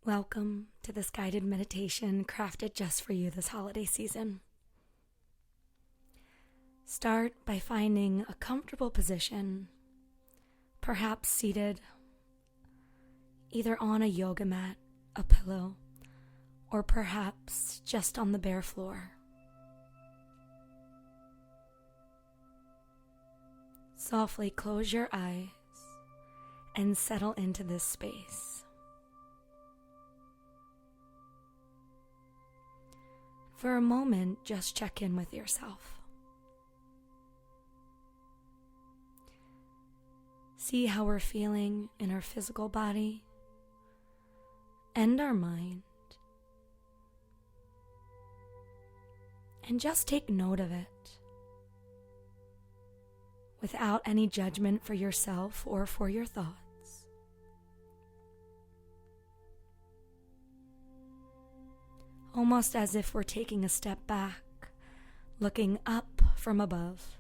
Welcome to this guided meditation crafted just for you this holiday season. Start by finding a comfortable position, perhaps seated, either on a yoga mat, a pillow, or perhaps just on the bare floor. Softly close your eyes and settle into this space. For a moment, just check in with yourself. See how we're feeling in our physical body and our mind. And just take note of it without any judgment for yourself or for your thoughts. Almost as if we're taking a step back, looking up from above.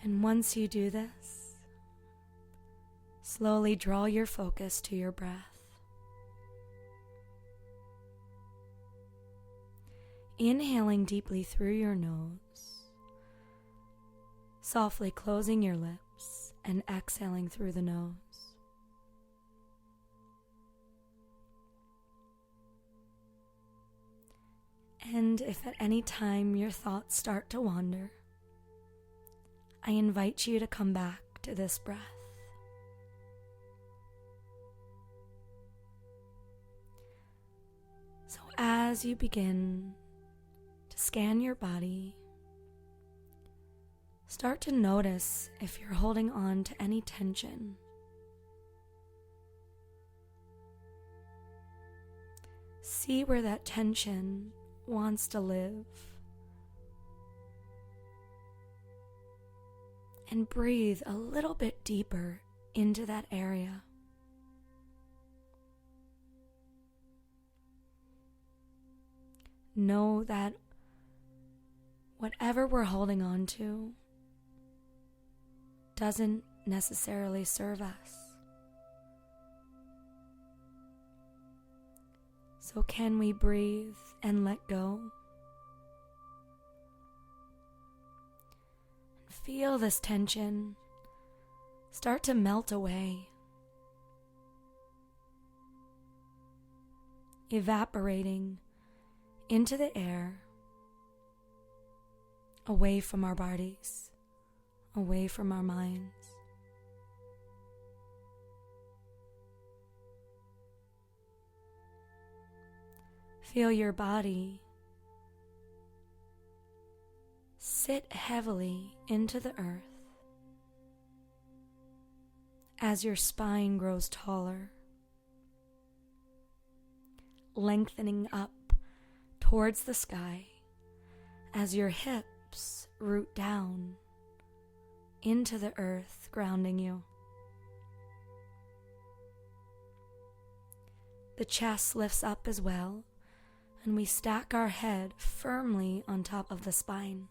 And once you do this, slowly draw your focus to your breath. Inhaling deeply through your nose, softly closing your lips and exhaling through the nose. And if at any time your thoughts start to wander, I invite you to come back to this breath. So as you begin to scan your body, start to notice if you're holding on to any tension. See where that tension wants to live. And breathe a little bit deeper into that area. Know that whatever we're holding on to doesn't necessarily serve us. So can we breathe and let go? Feel this tension start to melt away, evaporating into the air, away from our bodies, away from our minds. Feel your body sit heavily into the earth as your spine grows taller, lengthening up towards the sky as your hips root down into the earth, grounding you. The chest lifts up as well, and we stack our head firmly on top of the spine.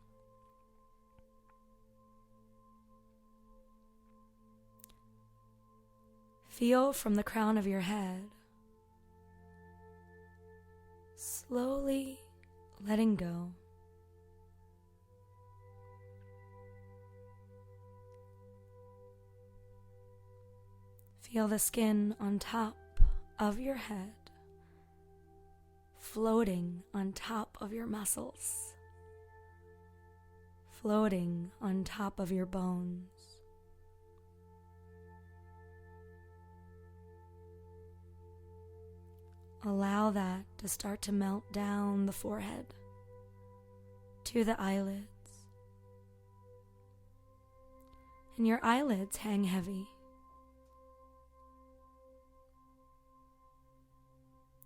Feel from the crown of your head, slowly letting go. Feel the skin on top of your head, floating on top of your muscles, floating on top of your bones. Allow that to start to melt down the forehead to the eyelids. And your eyelids hang heavy.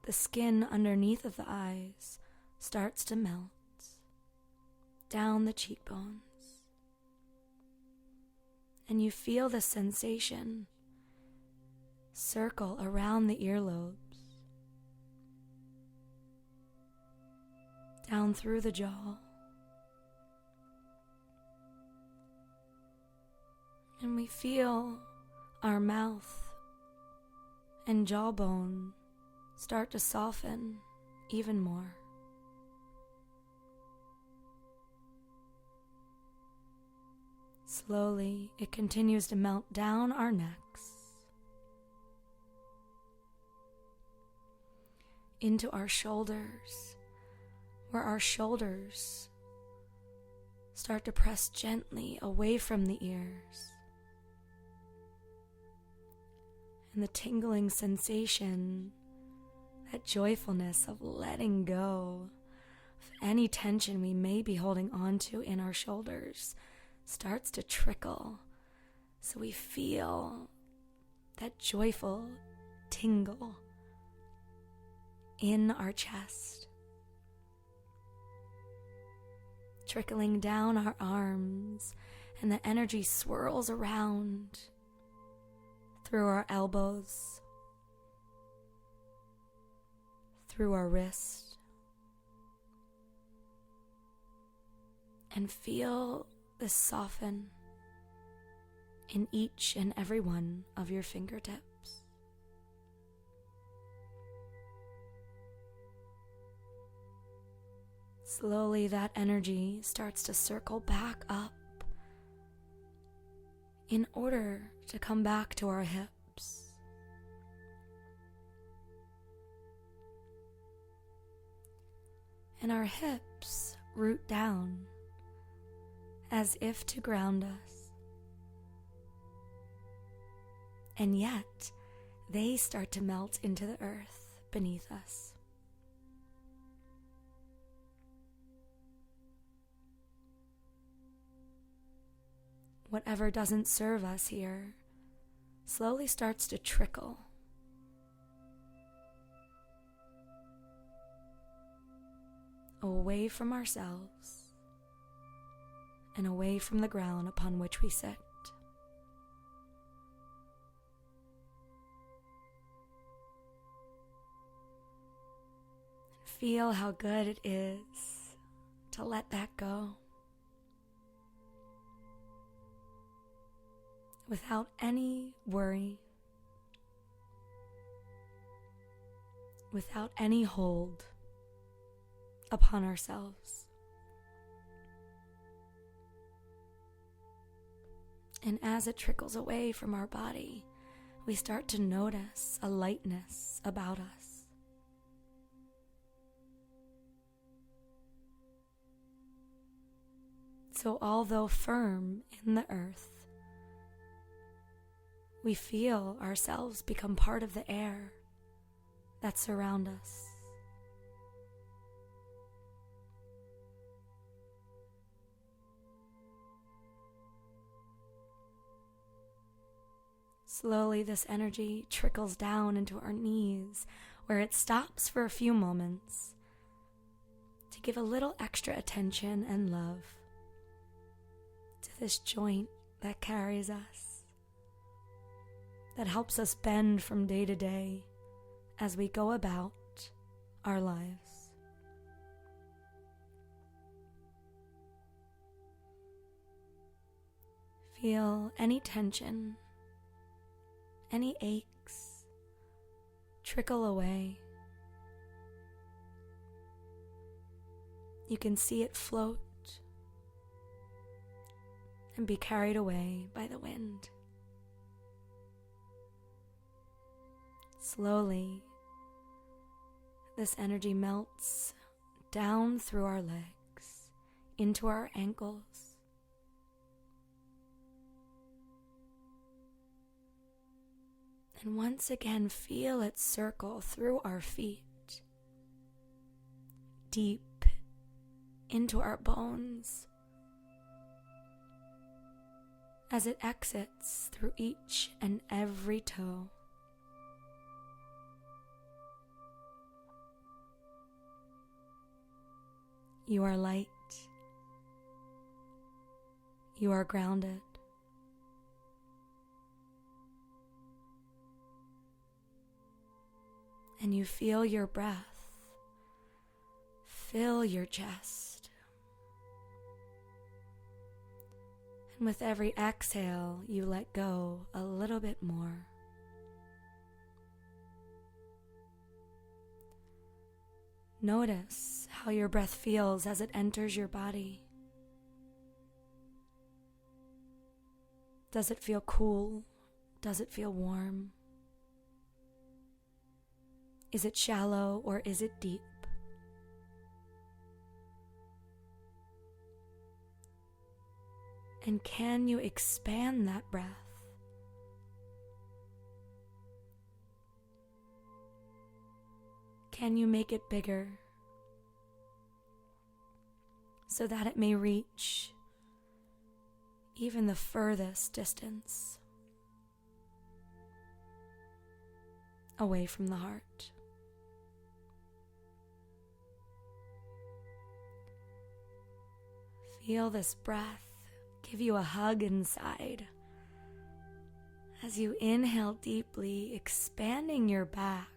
The skin underneath of the eyes starts to melt down the cheekbones. And you feel the sensation circle around the earlobes, down through the jaw, And we feel our mouth and jawbone start to soften even more. Slowly, it continues to melt down our necks, into our shoulders, where our shoulders start to press gently away from the ears. And the tingling sensation, that joyfulness of letting go of any tension we may be holding on to in our shoulders starts to trickle, so we feel that joyful tingle in our chest, trickling down our arms, and the energy swirls around through our elbows, through our wrist, and feel this soften in each and every one of your fingertips. Slowly, that energy starts to circle back up in order to come back to our hips. And our hips root down as if to ground us. And yet, they start to melt into the earth beneath us. Whatever doesn't serve us here slowly starts to trickle away from ourselves and away from the ground upon which we sit. Feel how good it is to let that go without any worry, without any hold upon ourselves. And as it trickles away from our body, we start to notice a lightness about us. So although firm in the earth, we feel ourselves become part of the air that surround us. Slowly, this energy trickles down into our knees, where it stops for a few moments to give a little extra attention and love to this joint that carries us, that helps us bend from day to day as we go about our lives. Feel any tension, any aches trickle away. You can see it float and be carried away by the wind. Slowly, this energy melts down through our legs, into our ankles, and once again feel it circle through our feet, deep into our bones, as it exits through each and every toe. You are light. You are grounded. And you feel your breath fill your chest. And with every exhale, you let go a little bit more. Notice how your breath feels as it enters your body. Does it feel cool? Does it feel warm? Is it shallow or is it deep? And can you expand that breath? Can you make it bigger so that it may reach even the furthest distance away from the heart? Feel this breath give you a hug inside as you inhale deeply, expanding your back,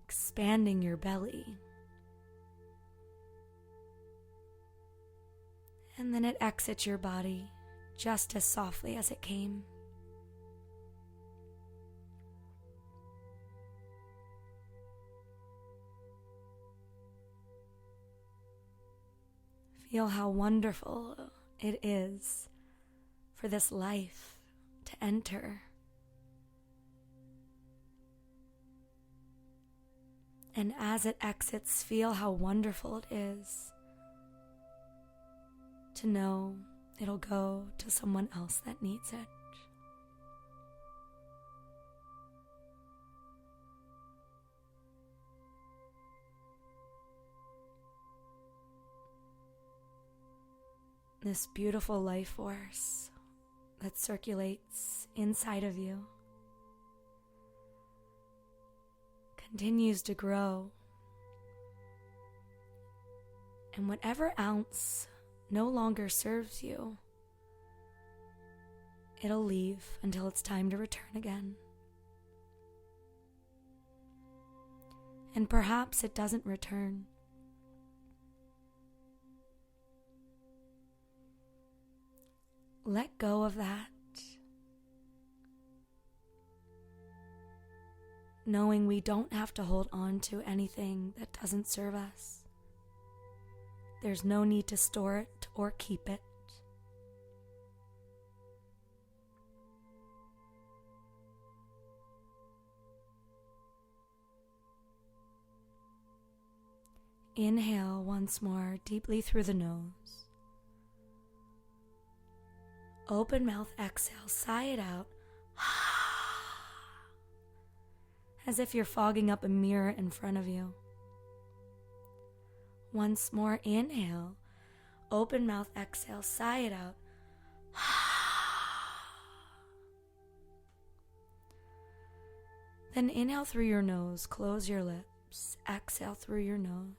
expanding your belly. And then it exits your body just as softly as it came. Feel how wonderful it is for this life to enter. And as it exits, feel how wonderful it is to know it'll go to someone else that needs it. This beautiful life force that circulates inside of you continues to grow, and whatever ounce no longer serves you, it'll leave until it's time to return again. And perhaps it doesn't return. Let go of that, knowing we don't have to hold on to anything that doesn't serve us. There's no need to store it or keep it. Inhale once more deeply through the nose. Open mouth, exhale, sigh it out. As if you're fogging up a mirror in front of you. Once more, inhale. Open mouth, exhale, sigh it out. Then inhale through your nose, close your lips, exhale through your nose.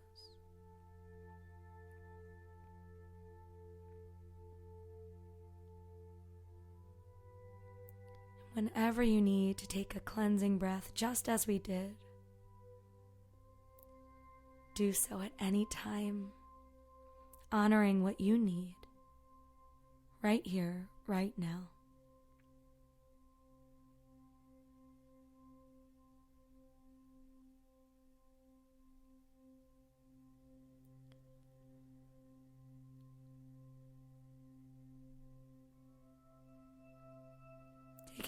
Whenever you need to take a cleansing breath, just as we did, do so at any time, honoring what you need, right here, right now.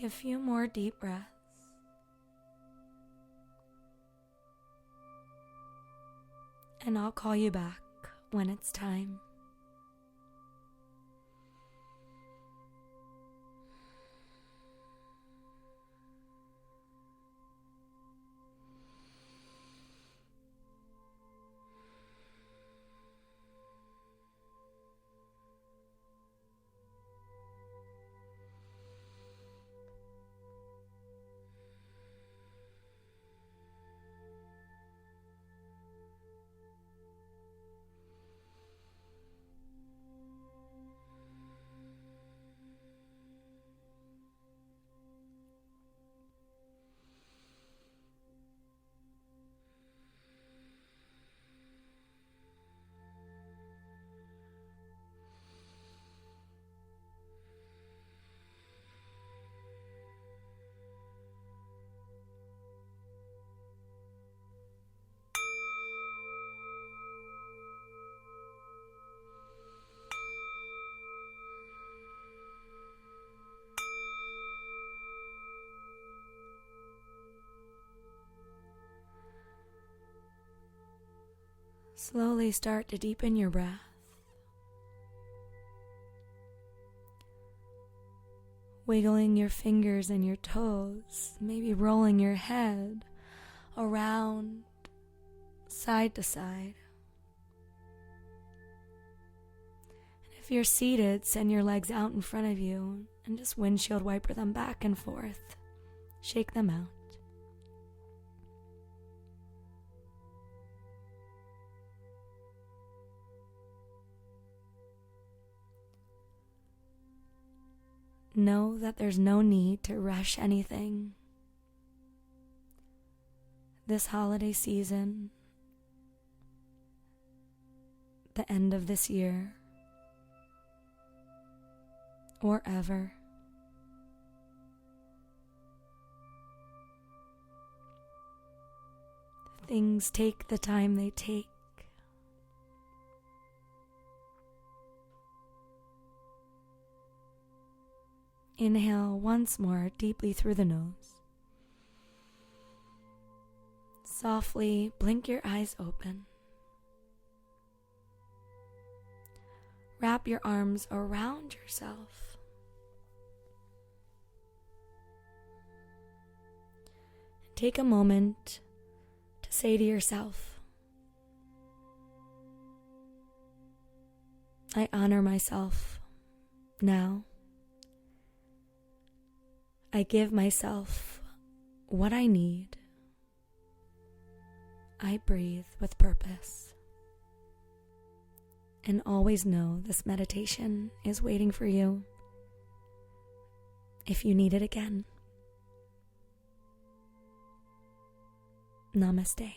Take a few more deep breaths. And I'll call you back when it's time. Slowly start to deepen your breath. Wiggling your fingers and your toes, maybe rolling your head around, side to side. And if you're seated, send your legs out in front of you and just windshield wiper them back and forth. Shake them out. Know that there's no need to rush anything. This holiday season, the end of this year, or ever, things take the time they take. Inhale once more deeply through the nose. Softly blink your eyes open. Wrap your arms around yourself. Take a moment to say to yourself, I honor myself now. I give myself what I need. I breathe with purpose. And always know this meditation is waiting for you if you need it again. Namaste.